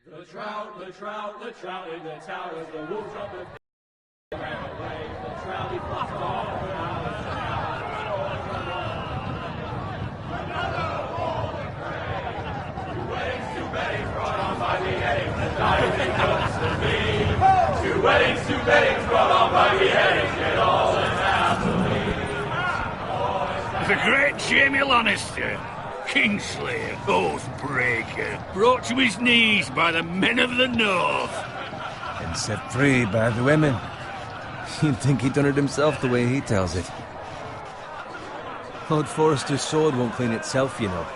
The trout in the towers, the wolves of the ran away. The trout, he fluffed off when I was two weddings brought on by beheadings, the dieting cooks to me. Two weddings brought on by beheadings, get all in happily. The great Jamie Lannister, Kingslayer, Oathbreaker, brought to his knees by the men of the North. And set free by the women. You'd think he'd done it himself the way he tells it. Lord Forrester's sword won't clean itself, you know.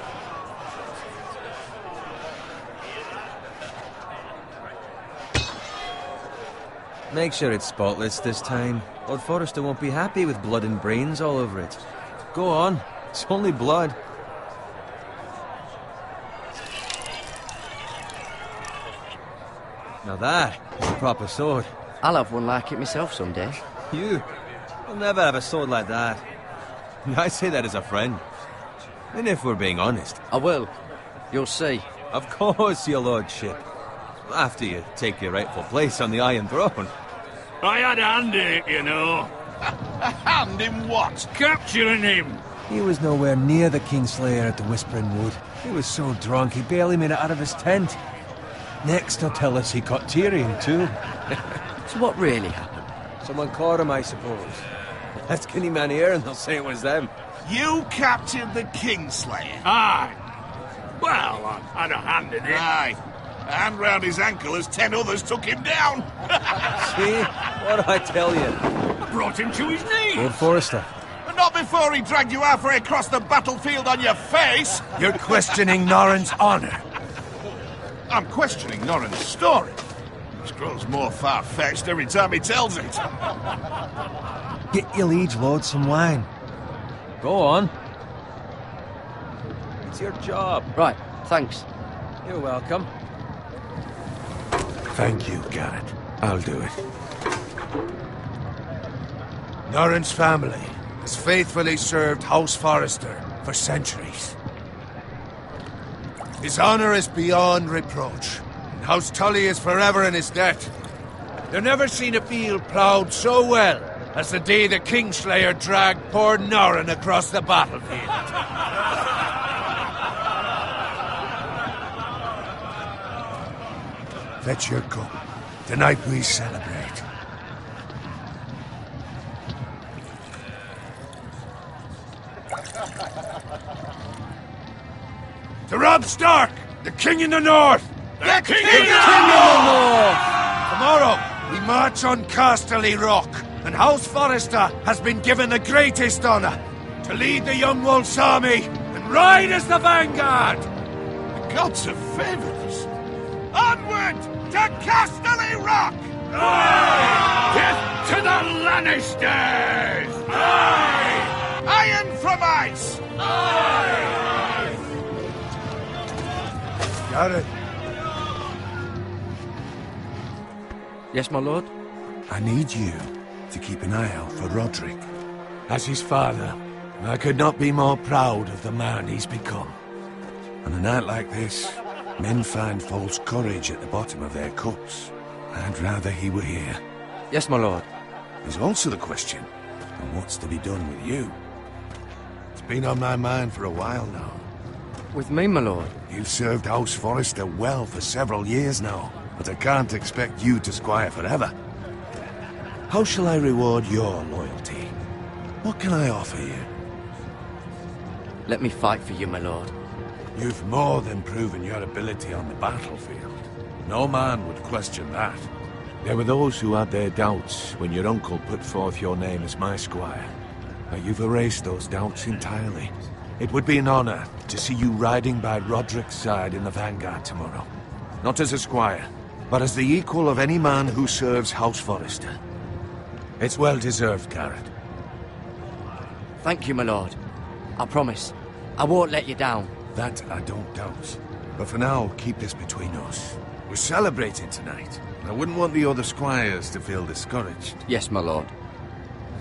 Make sure it's spotless this time. Lord Forrester won't be happy with blood and brains all over it. Go on. It's only blood. Now that is a proper sword. I'll have one like it myself someday. You? You'll never have a sword like that. I say that as a friend. And if we're being honest. I will. You'll see. Of course, your lordship. After you take your rightful place on the Iron Throne. I had a hand in it, you know. A hand in what? Capturing him. He was nowhere near the Kingslayer at the Whispering Wood. He was so drunk he barely made it out of his tent. Next, he'll tell us he caught Tyrion, too. So what really happened? Someone caught him, I suppose. Ask any man here and they'll say it was them. You captured the Kingslayer? Aye. Well, I had a hand in it. Aye. A hand round his ankle as 10 others took him down. See? What do I tell you? I brought him to his knees. Lord Forrester. And not before he dragged you halfway across the battlefield on your face. You're questioning Norrin's honor. I'm questioning Norrin's story. It grows more far-fetched every time he tells it. Get your liege lord some wine. Go on. It's your job. Right, thanks. You're welcome. Thank you, Garrett. I'll do it. Norrin's family has faithfully served House Forrester for centuries. His honor is beyond reproach, and House Tully is forever in his debt. They've never seen a field ploughed so well as the day the Kingslayer dragged poor Norrin across the battlefield. Fetch your cup. Tonight we celebrate. To Robb Stark, the King in the North! The King in the North! Tomorrow, we march on Casterly Rock, and House Forrester has been given the greatest honor to lead the Young Wolf's army and ride as the vanguard! The gods have favored us. Onward to Casterly Rock! Aye! Death to the Lannisters! Aye! Iron from ice! Aye! Garrett, Yes, my lord? I need you to keep an eye out for Roderick. As his father, I could not be more proud of the man he's become. On a night like this, men find false courage at the bottom of their cups. I'd rather he were here. Yes, my lord. There's also the question of what's to be done with you. It's been on my mind for a while now. With me, my lord? You've served House Forrester well for several years now, but I can't expect you to squire forever. How shall I reward your loyalty? What can I offer you? Let me fight for you, my lord. You've more than proven your ability on the battlefield. No man would question that. There were those who had their doubts when your uncle put forth your name as my squire. But you've erased those doubts entirely. It would be an honor to see you riding by Roderick's side in the vanguard tomorrow. Not as a squire, but as the equal of any man who serves House Forrester. It's well deserved, Garrett. Thank you, my lord. I promise. I won't let you down. That I don't doubt. But for now, keep this between us. We're celebrating tonight. I wouldn't want the other squires to feel discouraged. Yes, my lord.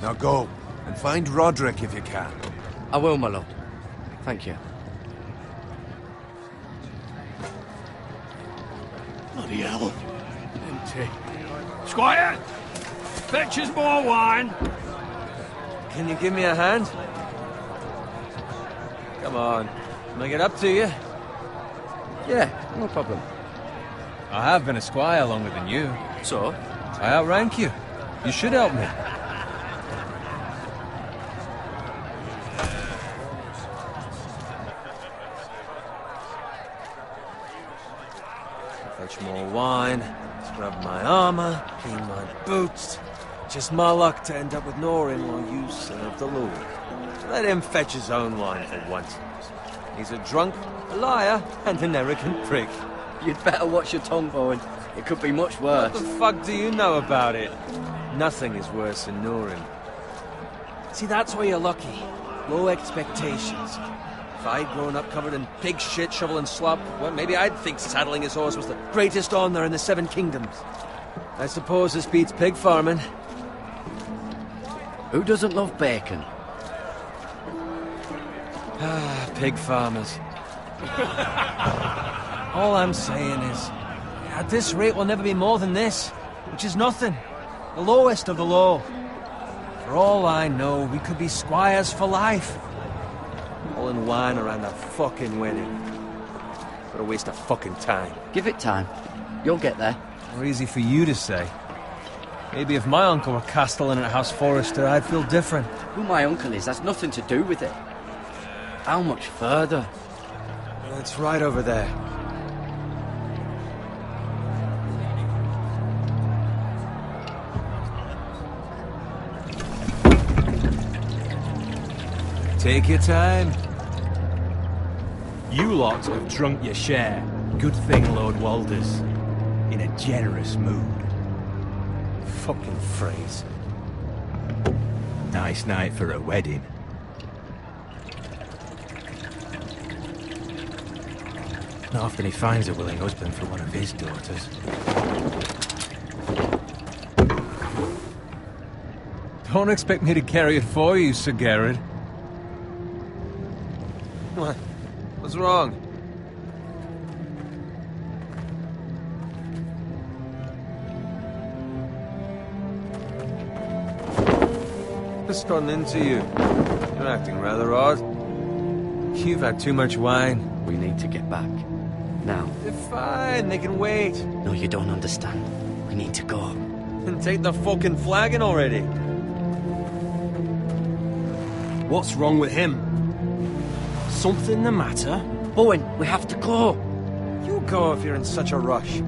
Now go, and find Roderick if you can. I will, my lord. Thank you. Bloody hell. Empty. Squire! Fetch us more wine! Can you give me a hand? Come on. Can I get up to you? Yeah, no problem. I have been a squire longer than you. So? I outrank you. You should help me. Fetch more wine, scrub my armor, clean my boots. Just my luck to end up with Norin while you serve the Lord. Let him fetch his own wine for once. He's a drunk, a liar, and an arrogant prick. You'd better watch your tongue, Bowen. It could be much worse. What the fuck do you know about it? Nothing is worse than Norin. See, that's why you're lucky. Low expectations. If I'd grown up covered in pig shit, shovel and slop, well, maybe I'd think saddling his horse was the greatest honor in the Seven Kingdoms. I suppose this beats pig farming. Who doesn't love bacon? Ah, pig farmers. All I'm saying is, at this rate we'll never be more than this, which is nothing. The lowest of the low. For all I know, we could be squires for life. All in wine around a fucking wedding. What a waste of fucking time. Give it time. You'll get there. More easy for you to say. Maybe if my uncle were castellan at House Forrester, I'd feel different. Who my uncle is has nothing to do with it. How much further? It's right over there. Take your time. You lot have drunk your share. Good thing Lord Walder's in a generous mood. Fucking phrase. Nice night for a wedding. Not often he finds a willing husband for one of his daughters. Don't expect me to carry it for you, Sir Garrett. What? What's wrong? What's gotten into you? You're acting rather odd. You've had too much wine. We need to get back. Now. They're fine, they can wait. No, you don't understand. We need to go. Then take the fucking flagon already. What's wrong with him? Something the matter? Bowen, we have to go. You go if you're in such a rush.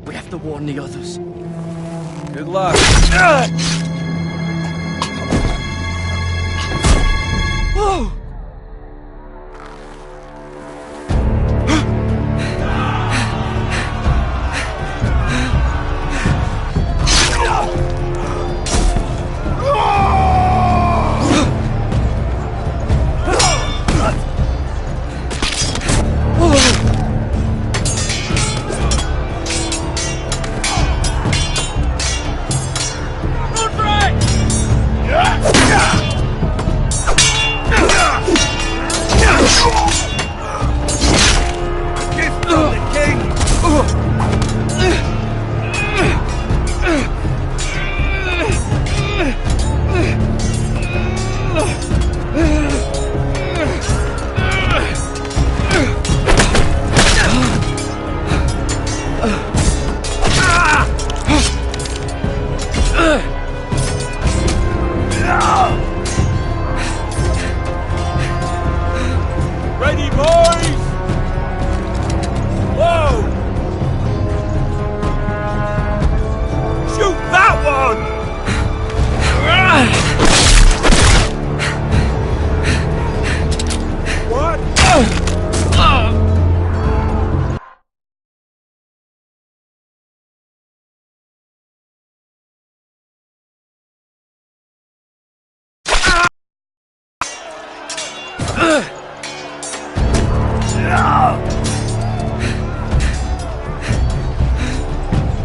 We have to warn the others. Good luck. Whoa!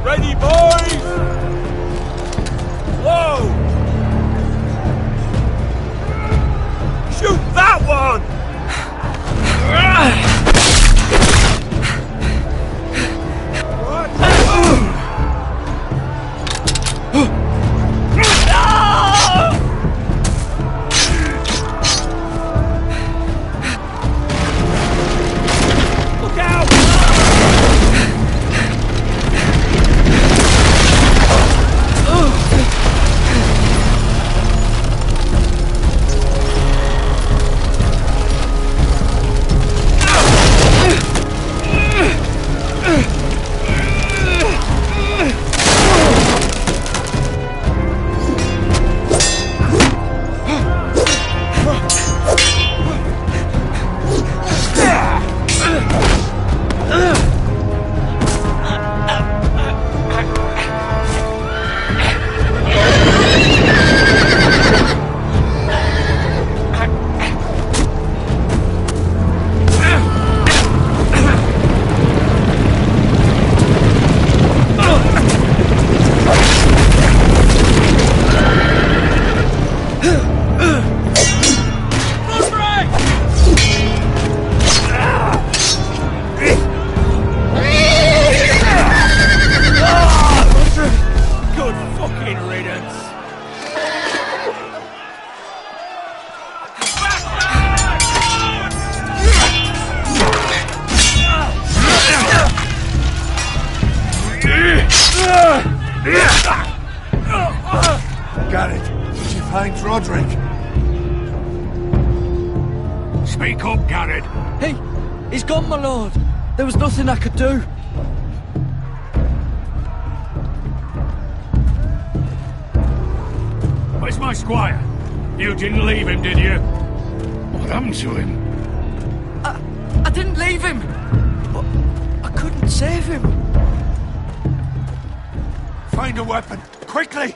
Ready, boys! Whoa! Shoot! Garrett, did you find Roderick? Speak up, Garrett. He's gone, my lord. There was nothing I could do. Where's my squire? You didn't leave him, did you? What happened to him? I didn't leave him. But I couldn't save him. Find a weapon, quickly!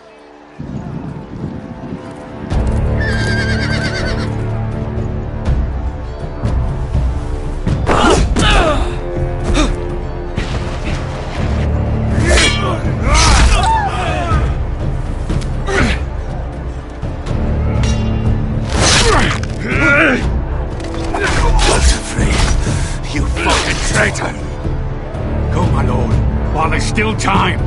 You fucking traitor! Go, my lord, while there's still time.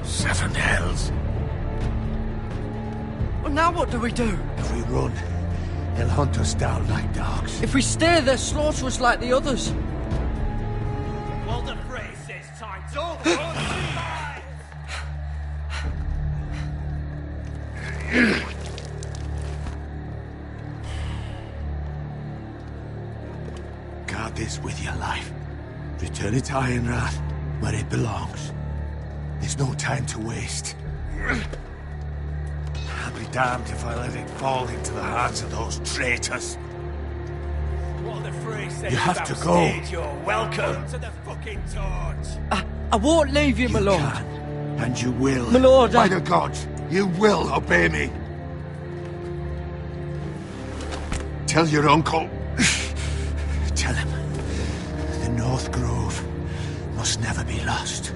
Seven hells. Well, now what do we do? If we run, they'll hunt us down like dogs. If we stay, they'll slaughter us like the others. Walder Frey says time's over. Guard this with your life. Return it to Ironrath, where it belongs. There's no time to waste. I'll be damned if I let it fall into the hands of those traitors. Walder Frey says You have to go. You're welcome to the fucking torch. I won't leave you, my lord. Can, and you will. My lord, By the gods, you will obey me. Tell your uncle. Tell him. The North Grove must never be lost.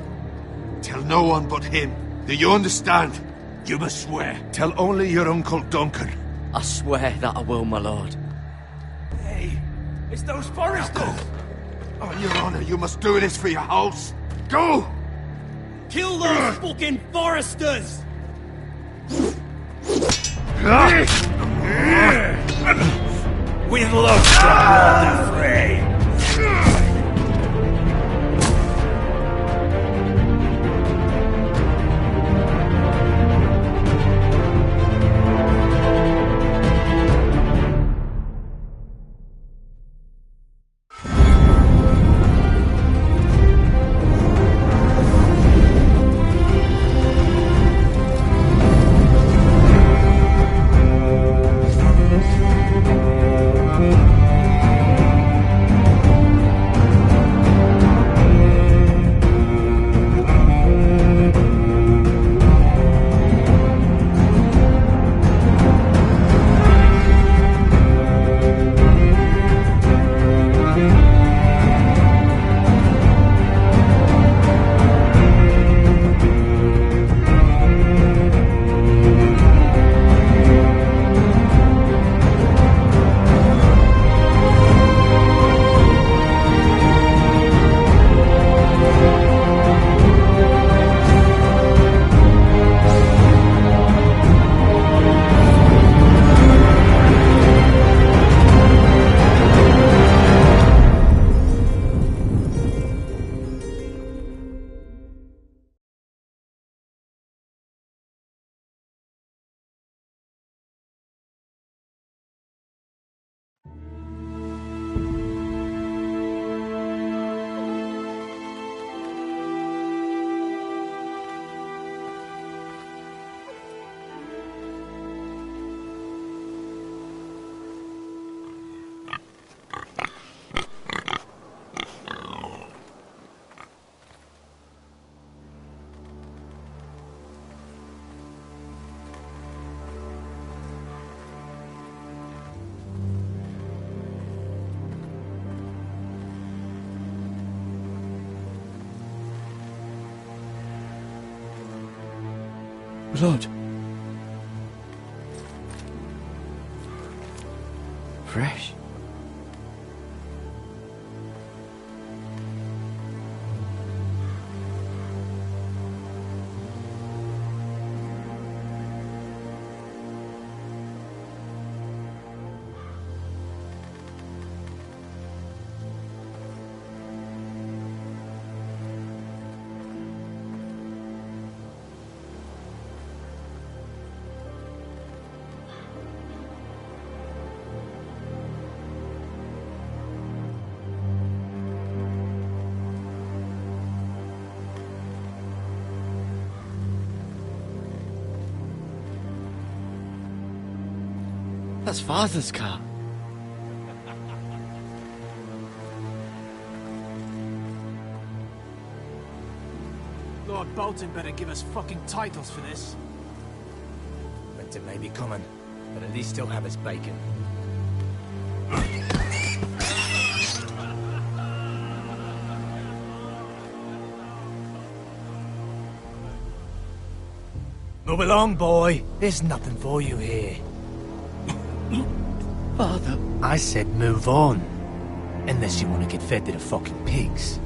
Tell no one but him. Do you understand? You must swear. Tell only your Uncle Duncan. I swear that I will, my lord. Hey, it's those foresters. Go. On your honor, you must do this for your house. Go! Kill those fucking foresters. With love from Walder Frey. Lord. Fresh. That's Father's car. Lord Bolton better give us fucking titles for this. Winter may be coming, but at least he'll have his bacon. Move along, boy. There's nothing for you here. Father. I said move on. Unless you want to get fed to the fucking pigs.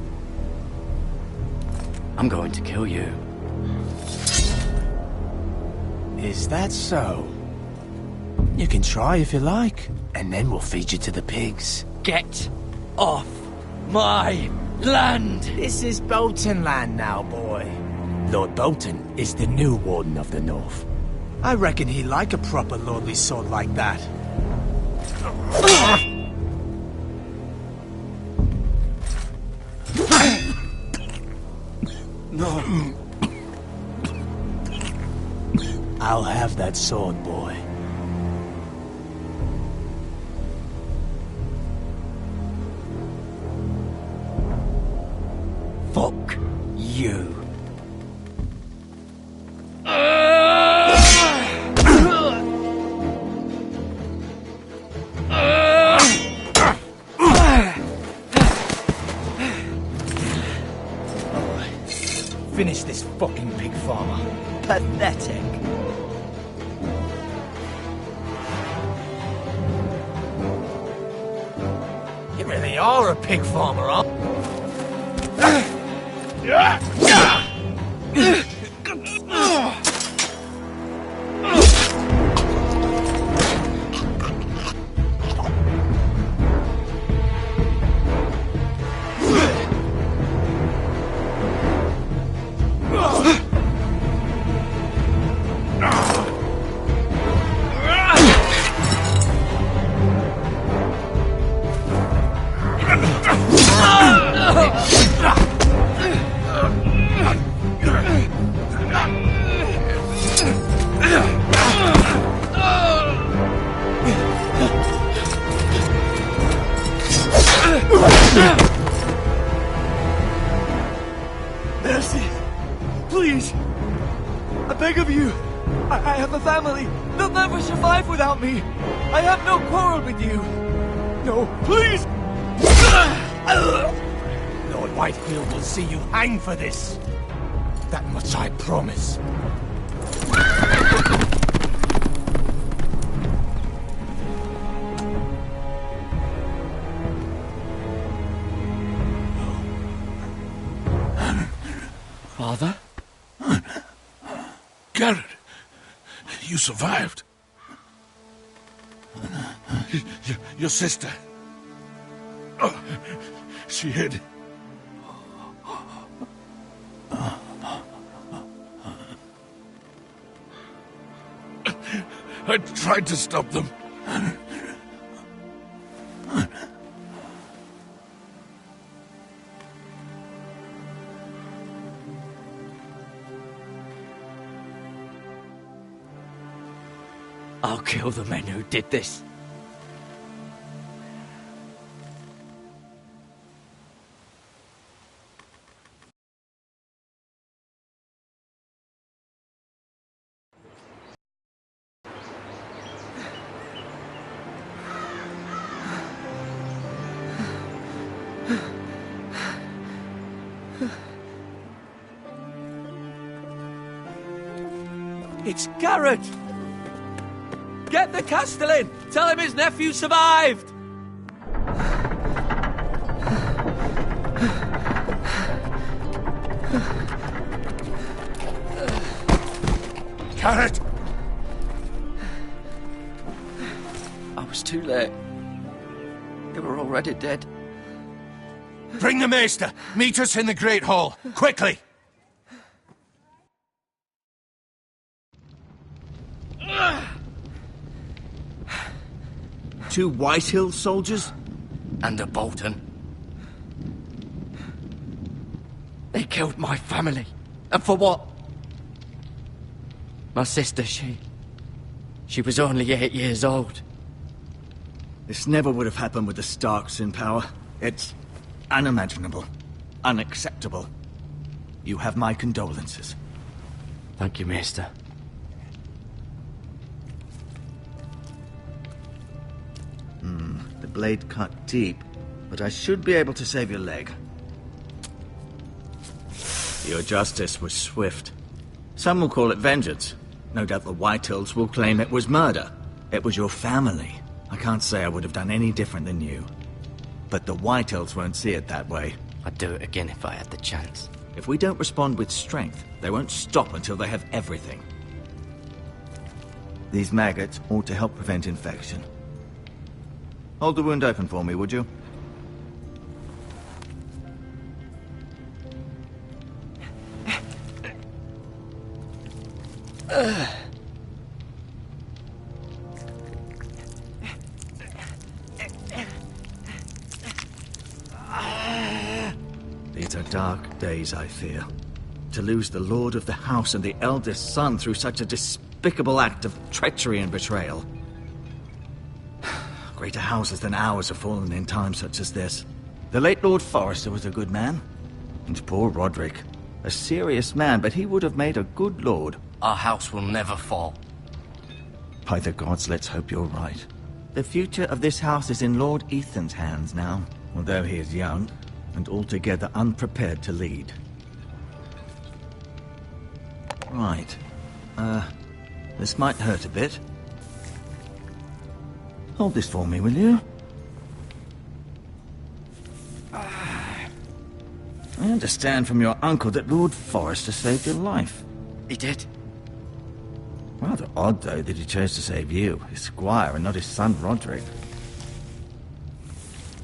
I'm going to kill you. Is that so? You can try if you like, and then we'll feed you to the pigs. Get off my land! This is Bolton land now, boy. Lord Bolton is the new Warden of the North. I reckon he'd like a proper lordly sword like that. No. I'll have that sword, boy. Fuck you. Finish this fucking pig farmer. Pathetic. You really are a pig farmer, huh? Mercy! Please! I beg of you! I have a family! They'll never survive without me! I have no quarrel with you! No, please! Lord Whitefield will see you hang for this. That much I promise. Father? Garrett, you survived. Your sister. Oh, she hid. I tried to stop them. I'll kill the men who did this. It's Garrett! Get the Castellan! Tell him his nephew survived! Garrett! I was too late. They were already dead. Bring the Maester! Meet us in the Great Hall! Quickly! Two Whitehill soldiers? And a Bolton. They killed my family. And for what? My sister, she was only 8 years old. This never would have happened with the Starks in power. It's unimaginable. Unacceptable. You have my condolences. Thank you, Maester. The blade cut deep, but I should be able to save your leg. Your justice was swift. Some will call it vengeance. No doubt the Whitehills will claim it was murder. It was your family. I can't say I would have done any different than you. But the Whitehills won't see it that way. I'd do it again if I had the chance. If we don't respond with strength, they won't stop until they have everything. These maggots ought to help prevent infection. Hold the wound open for me, would you? These are dark days, I fear. To lose the lord of the house and the eldest son through such a despicable act of treachery and betrayal. Greater houses than ours have fallen in times such as this. The late Lord Forrester was a good man. And poor Roderick. A serious man, but he would have made a good lord. Our house will never fall. By the gods, let's hope you're right. The future of this house is in Lord Ethan's hands now, although he is young and altogether unprepared to lead. Right. This might hurt a bit. Hold this for me, will you? I understand from your uncle that Lord Forrester saved your life. He did. Rather odd, though, that he chose to save you, his squire, and not his son Roderick.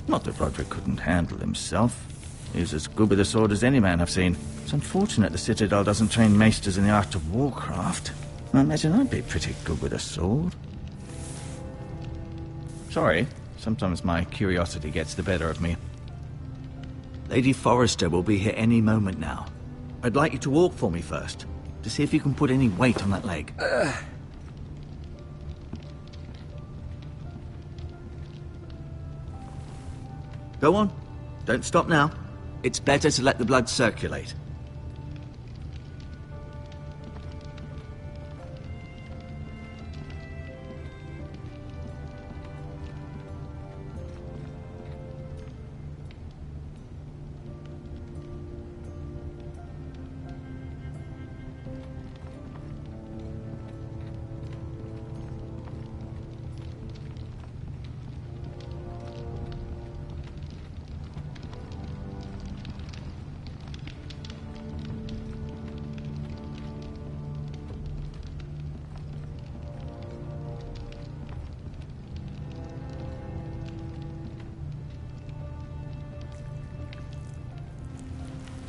Not that Roderick couldn't handle himself. He was as good with a sword as any man I've seen. It's unfortunate the Citadel doesn't train maesters in the art of warcraft. I imagine I'd be pretty good with a sword. Sorry, sometimes my curiosity gets the better of me. Lady Forrester will be here any moment now. I'd like you to walk for me first, to see if you can put any weight on that leg. Go on. Don't stop now. It's better to let the blood circulate.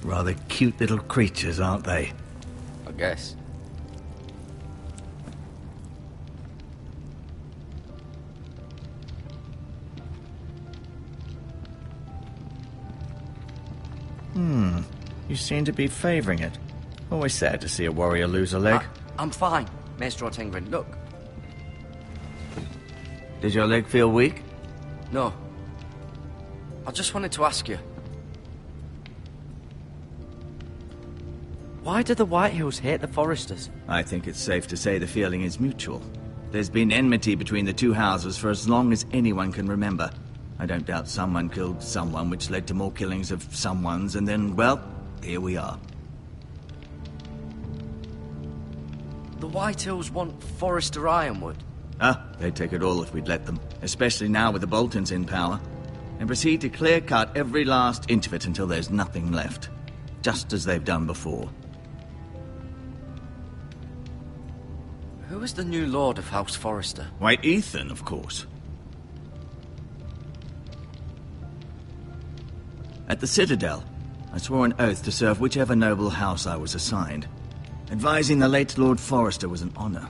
Rather cute little creatures, aren't they? I guess. You seem to be favouring it. Always sad to see a warrior lose a leg. I'm fine, Maester Ortengren. Look. Did your leg feel weak? No. I just wanted to ask you. Why do the Whitehills hate the Forresters? I think it's safe to say the feeling is mutual. There's been enmity between the two houses for as long as anyone can remember. I don't doubt someone killed someone, which led to more killings of someones, and then, well, here we are. The Whitehills want Forrester Ironwood. They'd take it all if we'd let them, especially now with the Boltons in power, and proceed to clear-cut every last inch of it until there's nothing left, just as they've done before. Who is the new Lord of House Forrester? White Ethan, of course. At the Citadel, I swore an oath to serve whichever noble house I was assigned. Advising the late Lord Forrester was an honor.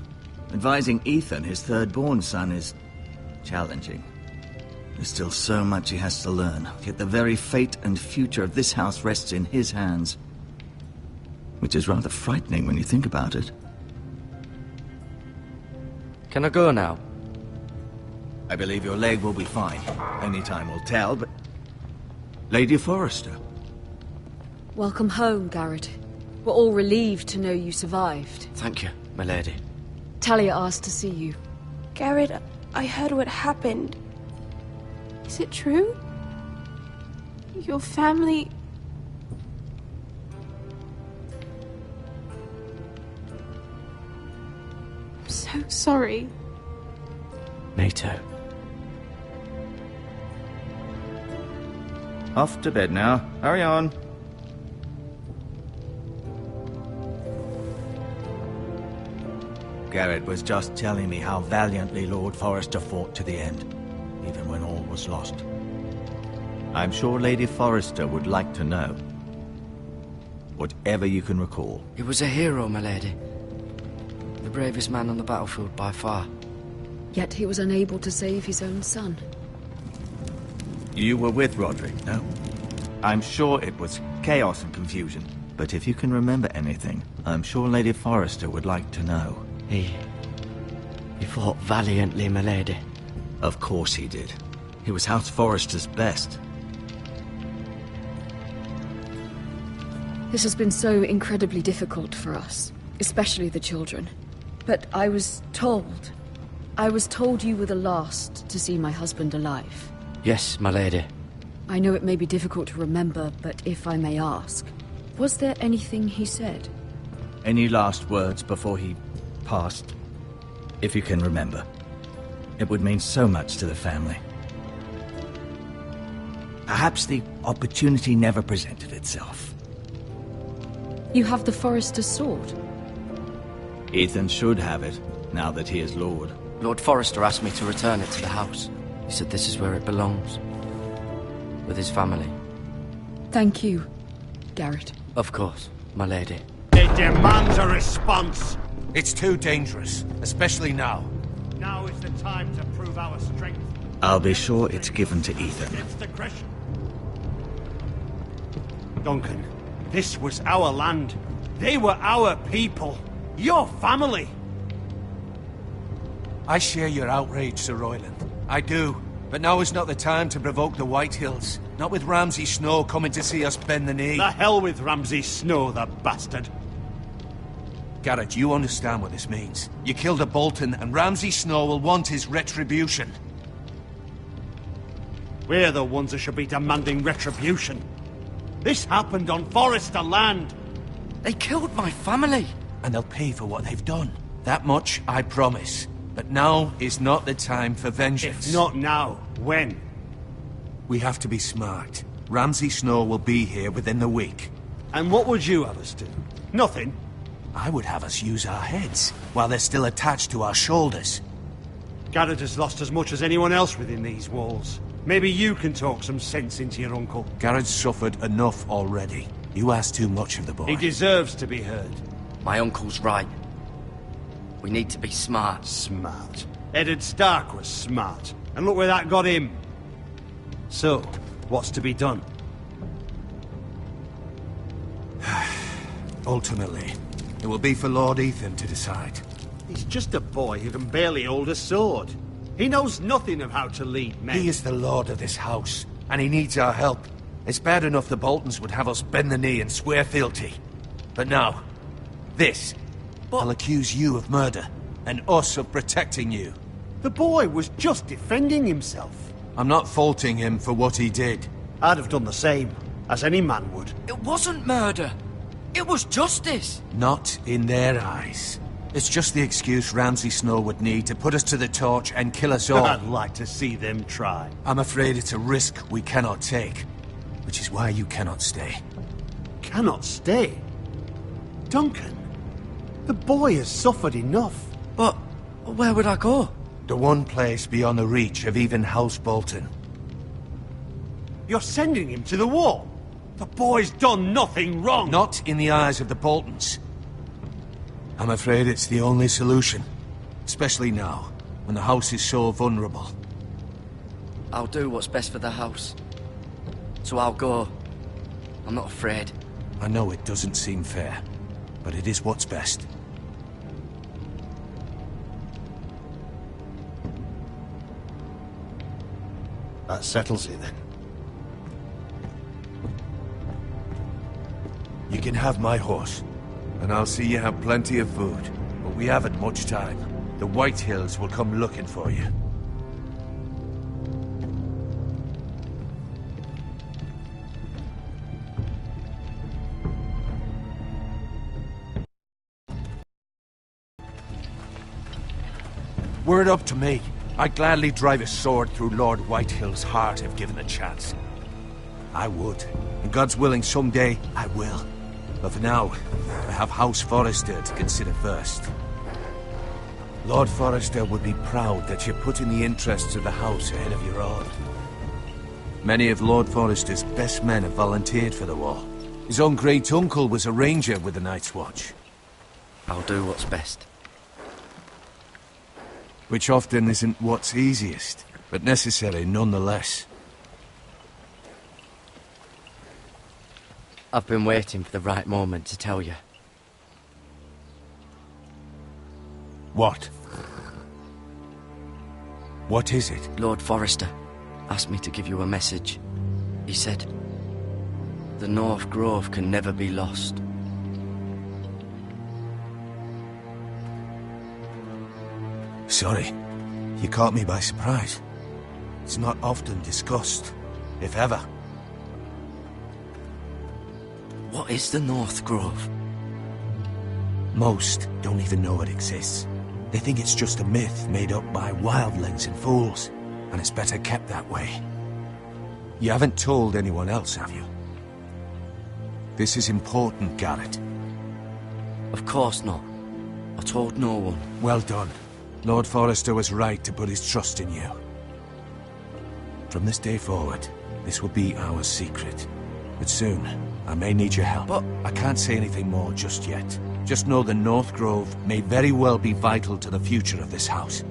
Advising Ethan, his third-born son, is challenging. There's still so much he has to learn, yet the very fate and future of this house rests in his hands. Which is rather frightening when you think about it. Can I go now? I believe your leg will be fine. Only time will tell, but... Lady Forrester. Welcome home, Garrett. We're all relieved to know you survived. Thank you, my lady. Talia asked to see you. Garrett, I heard what happened. Is it true? Your family... I'm so sorry. Me too. Off to bed now. Hurry on. Garrett was just telling me how valiantly Lord Forrester fought to the end, even when all was lost. I'm sure Lady Forrester would like to know. Whatever you can recall. He was a hero, my lady. The bravest man on the battlefield by far. Yet he was unable to save his own son. You were with Roderick, no? I'm sure it was chaos and confusion. But if you can remember anything, I'm sure Lady Forrester would like to know. He fought valiantly, my lady. Of course he did. He was House Forrester's best. This has been so incredibly difficult for us, especially the children. But I was told you were the last to see my husband alive. Yes, my lady. I know it may be difficult to remember, but if I may ask, was there anything he said? Any last words before he passed? If you can remember. It would mean so much to the family. Perhaps the opportunity never presented itself. You have the Forrester's sword? Ethan should have it, now that he is Lord. Lord Forrester asked me to return it to the house. He said this is where it belongs. With his family. Thank you, Garrett. Of course, my lady. It demands a response. It's too dangerous, especially now. Now is the time to prove our strength. I'll be sure it's given to Ethan. Against aggression. Duncan, this was our land. They were our people. Your family. I share your outrage, Sir Royland. I do. But now is not the time to provoke the Whitehills. Not with Ramsay Snow coming to see us bend the knee. The hell with Ramsay Snow, the bastard. Garrett, you understand what this means. You killed a Bolton, and Ramsay Snow will want his retribution. We're the ones that should be demanding retribution. This happened on Forrester land. They killed my family. And they'll pay for what they've done. That much, I promise. But now is not the time for vengeance. If not now, when? We have to be smart. Ramsay Snow will be here within the week. And what would you have us do? Nothing. I would have us use our heads, while they're still attached to our shoulders. Garrett has lost as much as anyone else within these walls. Maybe you can talk some sense into your uncle. Garrett's suffered enough already. You ask too much of the boy. He deserves to be heard. My uncle's right. We need to be smart. Smart. Eddard Stark was smart. And look where that got him. So, what's to be done? Ultimately, it will be for Lord Ethan to decide. He's just a boy who can barely hold a sword. He knows nothing of how to lead men. He is the lord of this house, and he needs our help. It's bad enough the Boltons would have us bend the knee and swear fealty. But now, this. I'll accuse you of murder, and us of protecting you. The boy was just defending himself. I'm not faulting him for what he did. I'd have done the same, as any man would. It wasn't murder. It was justice. Not in their eyes. It's just the excuse Ramsay Snow would need to put us to the torch and kill us all. I'd like to see them try. I'm afraid it's a risk we cannot take, which is why you cannot stay. Cannot stay? Duncan, the boy has suffered enough. But where would I go? The one place beyond the reach of even House Bolton. You're sending him to the wall? The boy's done nothing wrong! Not in the eyes of the Boltons. I'm afraid it's the only solution. Especially now, when the house is so vulnerable. I'll do what's best for the house. So I'll go. I'm not afraid. I know it doesn't seem fair, but it is what's best. That settles it then. You can have my horse, and I'll see you have plenty of food. But we haven't much time. The White Hills will come looking for you. Were it up to me, I'd gladly drive a sword through Lord Whitehill's heart if given the chance. I would. And God's willing, someday I will. But for now, I have House Forrester to consider first. Lord Forrester would be proud that you're putting the interests of the house ahead of your own. Many of Lord Forrester's best men have volunteered for the war. His own great-uncle was a ranger with the Night's Watch. I'll do what's best. Which often isn't what's easiest, but necessary nonetheless. I've been waiting for the right moment to tell you. What? What is it? Lord Forrester asked me to give you a message. He said, the North Grove can never be lost. Sorry, you caught me by surprise. It's not often discussed, if ever. What is the North Grove? Most don't even know it exists. They think it's just a myth made up by wildlings and fools, and it's better kept that way. You haven't told anyone else, have you? This is important, Garrett. Of course not. I told no one. Well done. Lord Forrester was right to put his trust in you. From this day forward, this will be our secret. But soon, I may need your help. But I can't say anything more just yet. Just know the North Grove may very well be vital to the future of this house.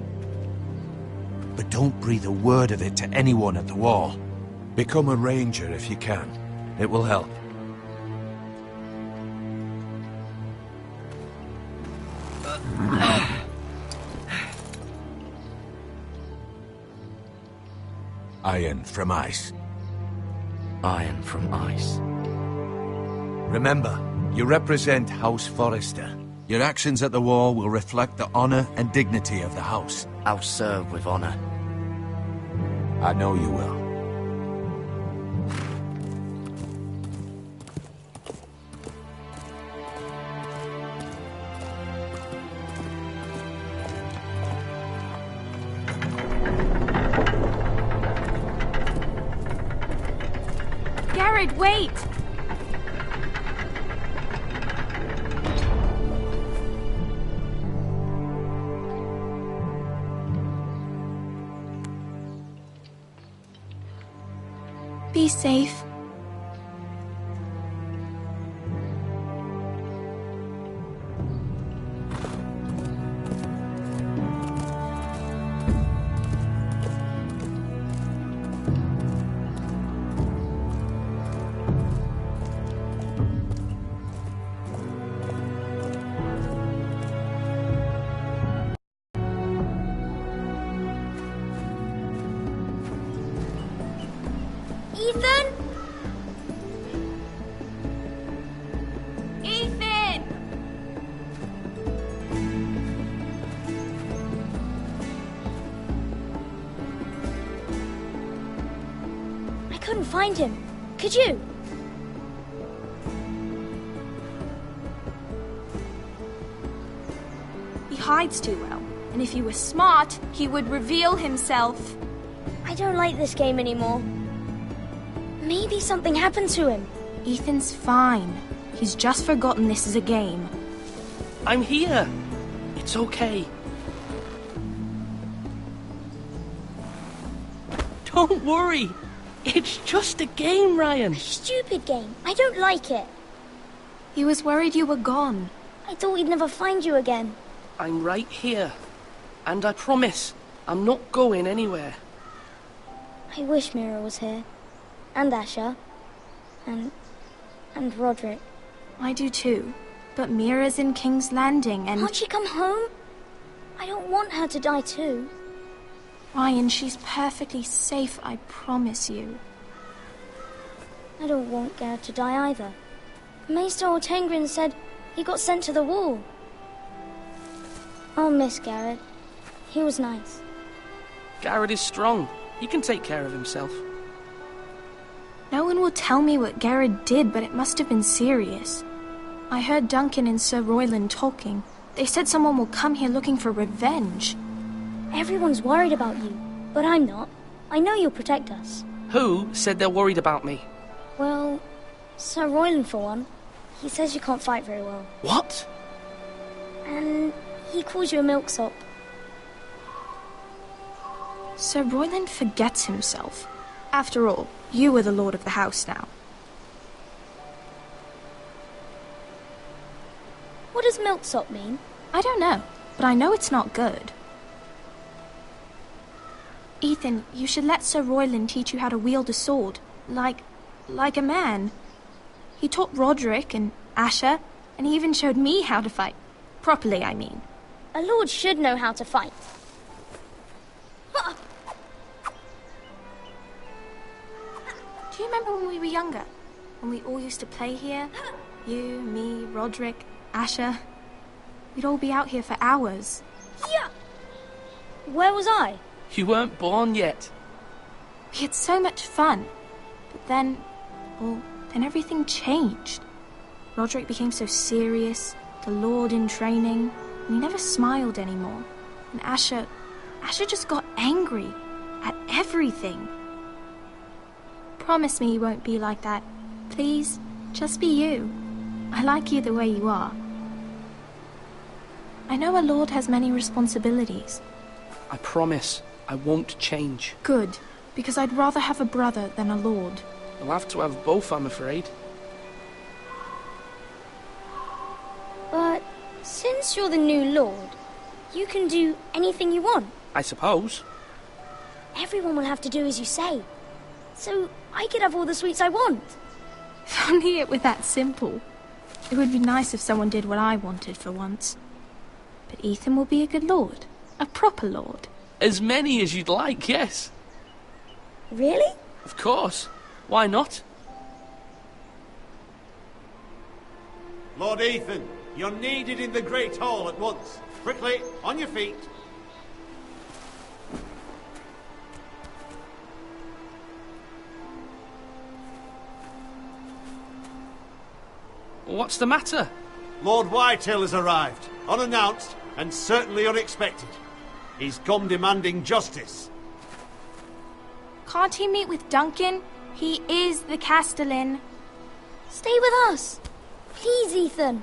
But don't breathe a word of it to anyone at the Wall. Become a ranger if you can. It will help. Iron from ice. Iron from ice. Remember, you represent House Forrester. Your actions at the war will reflect the honor and dignity of the house. I'll serve with honor. I know you will. Garrett, wait! Be safe. Ethan? Ethan! I couldn't find him. Could you? He hides too well, and if he was smart, he would reveal himself. I don't like this game anymore. Maybe something happened to him. Ethan's fine. He's just forgotten this is a game. I'm here. It's okay. Don't worry. It's just a game, Ryan. A stupid game. I don't like it. He was worried you were gone. I thought we'd never find you again. I'm right here. And I promise, I'm not going anywhere. I wish Mira was here. And Asher. And Roderick. I do too. But Mira's in King's Landing and... Can't she come home? I don't want her to die too. Ryan, she's perfectly safe, I promise you. I don't want Garrett to die either. Maester Ortengrin said he got sent to the wall. I'll miss Garrett. He was nice. Garrett is strong. He can take care of himself. No one will tell me what Garrett did, but it must have been serious. I heard Duncan and Sir Royland talking. They said someone will come here looking for revenge. Everyone's worried about you, but I'm not. I know you'll protect us. Who said they're worried about me? Well, Sir Royland for one. He says you can't fight very well. What? And he calls you a milksop. Sir Royland forgets himself. After all, you are the lord of the house now. What does milksop mean? I don't know, but I know it's not good. Ethan, you should let Sir Royland teach you how to wield a sword. Like a man. He taught Roderick and Asher, and he even showed me how to fight. Properly, I mean. A lord should know how to fight. Do you remember when we were younger? When we all used to play here? You, me, Roderick, Asher. We'd all be out here for hours. Yeah. Where was I? You weren't born yet. We had so much fun. But then everything changed. Roderick became so serious, the Lord in training, and he never smiled anymore. And Asher just got angry at everything. Promise me you won't be like that. Please, just be you. I like you the way you are. I know a lord has many responsibilities. I promise I won't change. Good, because I'd rather have a brother than a lord. You'll have to have both, I'm afraid. But since you're the new lord, you can do anything you want. I suppose. Everyone will have to do as you say. So I could have all the sweets I want. If only it were that simple. It would be nice if someone did what I wanted for once. But Ethan will be a good lord. A proper lord. As many as you'd like, yes. Really? Of course. Why not? Lord Ethan, you're needed in the Great Hall at once. Quickly, on your feet. What's the matter? Lord Whitehill has arrived, unannounced and certainly unexpected. He's come demanding justice. Can't he meet with Duncan? He is the Castellan. Stay with us. Please, Ethan.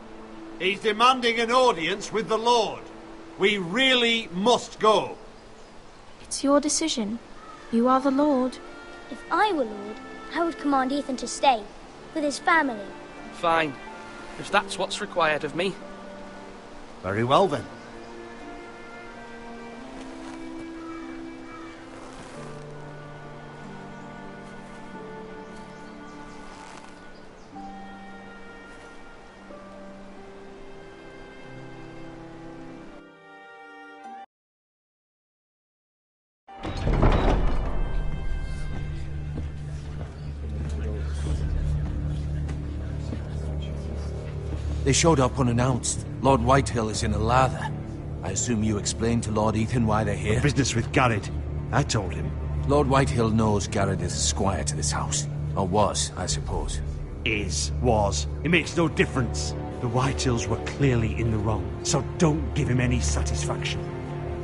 He's demanding an audience with the Lord. We really must go. It's your decision. You are the Lord. If I were Lord, I would command Ethan to stay, with his family. Fine. If that's what's required of me. Very well, then. They showed up unannounced. Lord Whitehill is in a lather. I assume you explained to Lord Ethan why they're here? Business with Garrett. I told him. Lord Whitehill knows Garrett is a squire to this house. Or was, I suppose. Was. It makes no difference. The Whitehills were clearly in the wrong, so don't give him any satisfaction.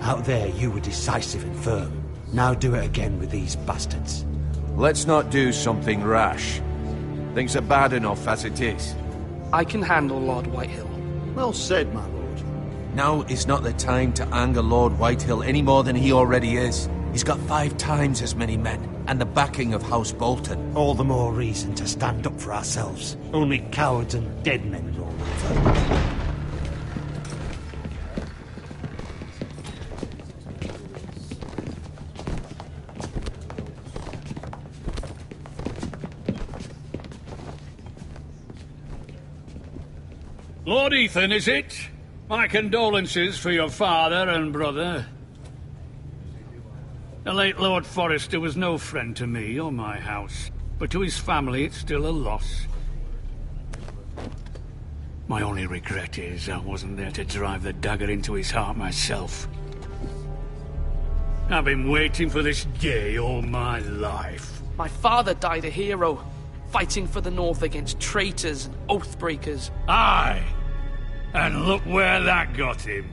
Out there, you were decisive and firm. Now do it again with these bastards. Let's not do something rash. Things are bad enough as it is. I can handle Lord Whitehill. Well said, my lord. Now is not the time to anger Lord Whitehill any more than he already is. He's got 5 times as many men, and the backing of House Bolton. All the more reason to stand up for ourselves. Only cowards and dead men roll over. Lord Ethan, is it? My condolences for your father and brother. The late Lord Forrester was no friend to me or my house, but to his family it's still a loss. My only regret is I wasn't there to drive the dagger into his heart myself. I've been waiting for this day all my life. My father died a hero, fighting for the North against traitors and oath-breakers. Aye! And look where that got him.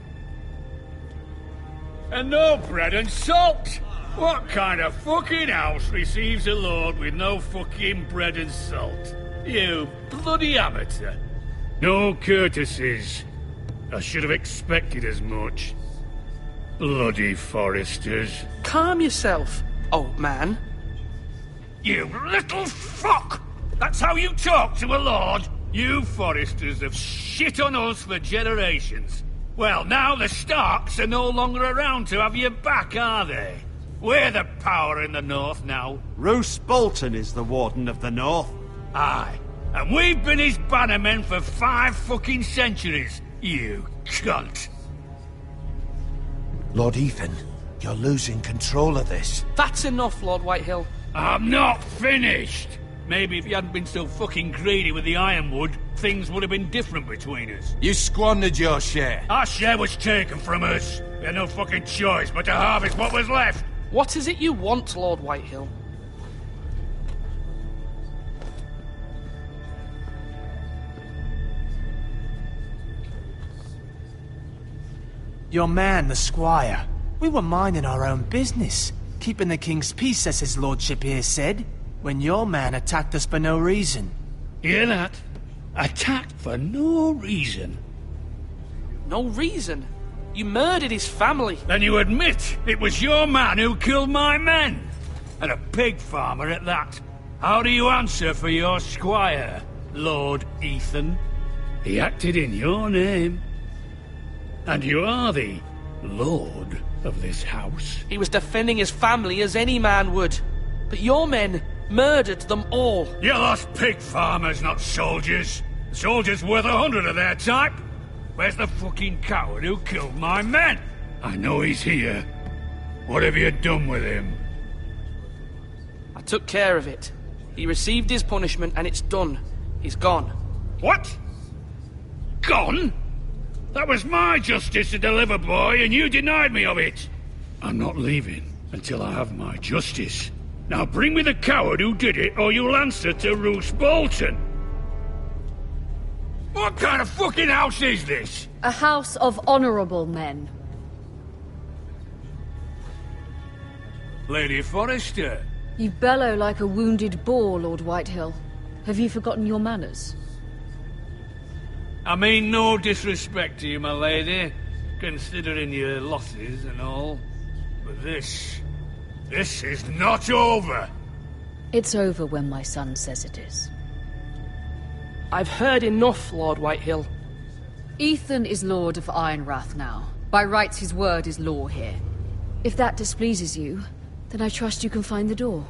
And no bread and salt! What kind of fucking house receives a lord with no fucking bread and salt? You bloody amateur. No courtesies. I should have expected as much. Bloody Forresters. Calm yourself, old man. You little fuck! That's how you talk to a lord? You Forresters have shit on us for generations. Well, now the Starks are no longer around to have your back, are they? We're the power in the North now. Roose Bolton is the Warden of the North. Aye. And we've been his bannermen for 5 fucking centuries, you cunt. Lord Ethan, you're losing control of this. That's enough, Lord Whitehill. I'm not finished! Maybe if you hadn't been so fucking greedy with the ironwood, things would have been different between us. You squandered your share. Our share was taken from us. We had no fucking choice but to harvest what was left. What is it you want, Lord Whitehill? Your man, the squire. We were minding our own business, keeping the king's peace, as his lordship here said, when your man attacked us for no reason. Hear that? Attacked for no reason. No reason? You murdered his family. Then you admit it was your man who killed my men. And a pig farmer at that. How do you answer for your squire, Lord Ethan? He acted in your name. And you are the lord of this house. He was defending his family as any man would. But your men murdered them all. You lost pig farmers, not soldiers. The soldiers worth 100 of their type. Where's the fucking coward who killed my men? I know he's here. What have you done with him? I took care of it. He received his punishment and it's done. He's gone. What? Gone? That was my justice to deliver, boy, and you denied me of it. I'm not leaving until I have my justice. Now bring me the coward who did it, or you'll answer to Roose Bolton. What kind of fucking house is this? A house of honorable men. Lady Forrester. You bellow like a wounded boar, Lord Whitehill. Have you forgotten your manners? I mean no disrespect to you, my lady, considering your losses and all. But this is not over. It's over when my son says it is. I've heard enough, Lord Whitehill. Ethan is Lord of Ironrath now. By rights, his word is law here. If that displeases you, then I trust you can find the door.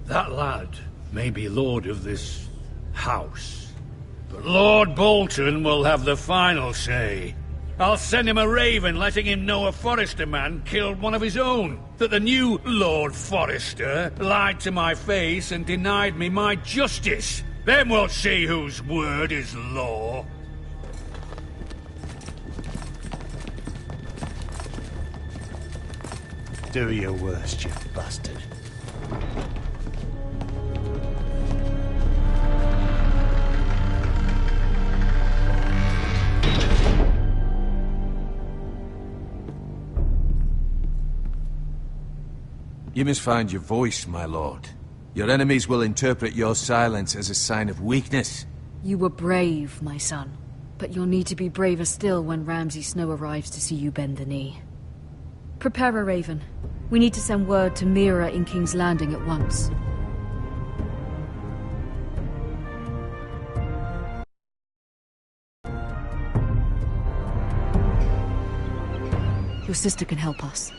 That lad may be lord of this house, but Lord Bolton will have the final say. I'll send him a raven letting him know a Forrester man killed one of his own. That the new Lord Forrester lied to my face and denied me my justice. Then we'll see whose word is law. Do your worst, you bastard. You must find your voice, my lord. Your enemies will interpret your silence as a sign of weakness. You were brave, my son. But you'll need to be braver still when Ramsay Snow arrives to see you bend the knee. Prepare a raven. We need to send word to Mira in King's Landing at once. Your sister can help us.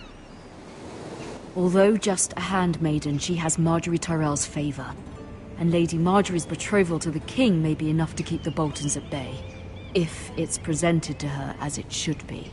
Although just a handmaiden, she has Marjorie Tyrell's favor. And Lady Marjorie's betrothal to the king may be enough to keep the Boltons at bay. If it's presented to her as it should be.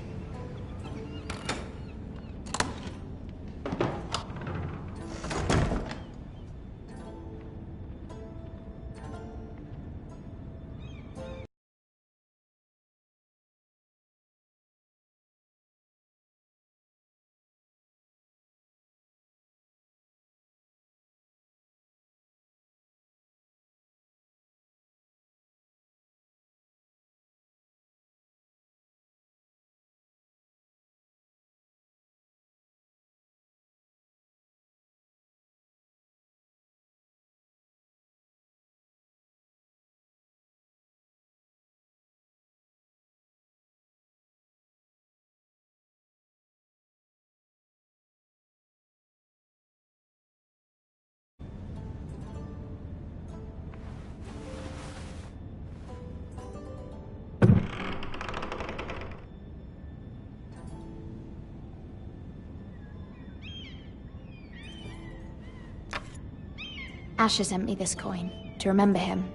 Asher sent me this coin to remember him.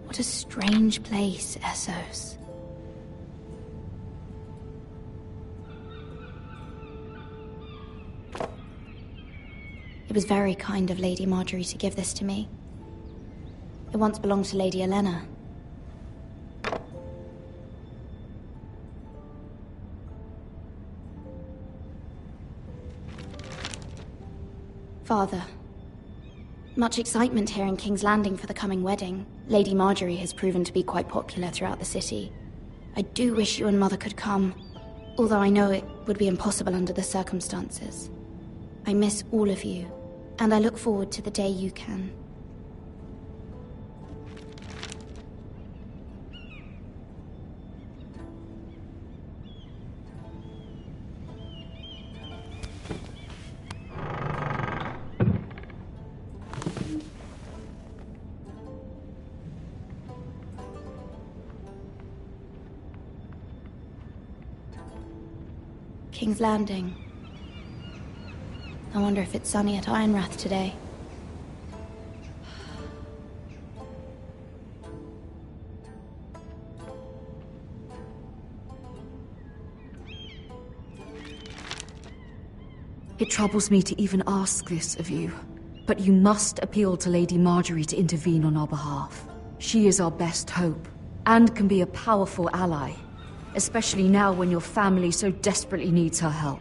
What a strange place, Essos. It was very kind of Lady Marjorie to give this to me. It once belonged to Lady Olenna. Father, much excitement here in King's Landing for the coming wedding. Lady Marjorie has proven to be quite popular throughout the city. I do wish you and Mother could come, although I know it would be impossible under the circumstances. I miss all of you, and I look forward to the day you can. King's Landing. I wonder if it's sunny at Ironrath today. It troubles me to even ask this of you, but you must appeal to Lady Marjorie to intervene on our behalf. She is our best hope, and can be a powerful ally, especially now when your family so desperately needs her help.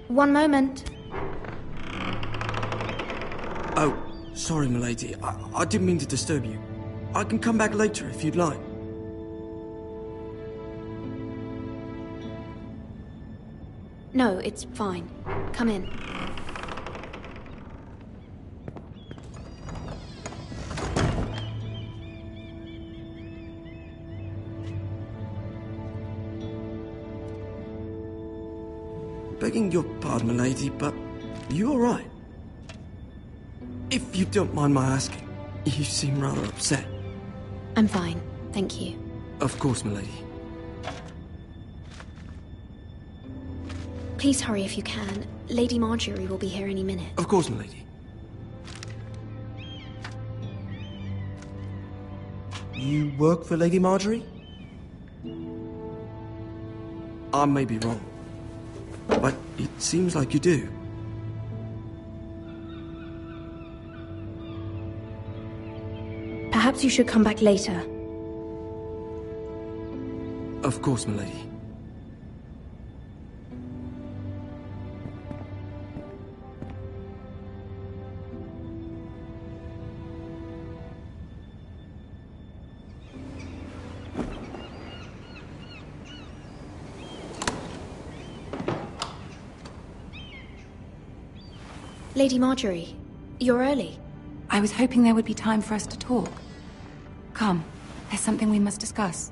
One moment. Oh, sorry, milady. I didn't mean to disturb you. I can come back later if you'd like. No, it's fine. Come in. Begging your pardon, milady, but you all right? If you don't mind my asking, you seem rather upset. I'm fine, thank you. Of course, milady. Please hurry if you can. Lady Marjorie will be here any minute. Of course, milady. You work for Lady Marjorie? I may be wrong, but it seems like you do. Perhaps you should come back later. Of course, milady. Lady Marjorie, you're early. I was hoping there would be time for us to talk. Come, there's something we must discuss.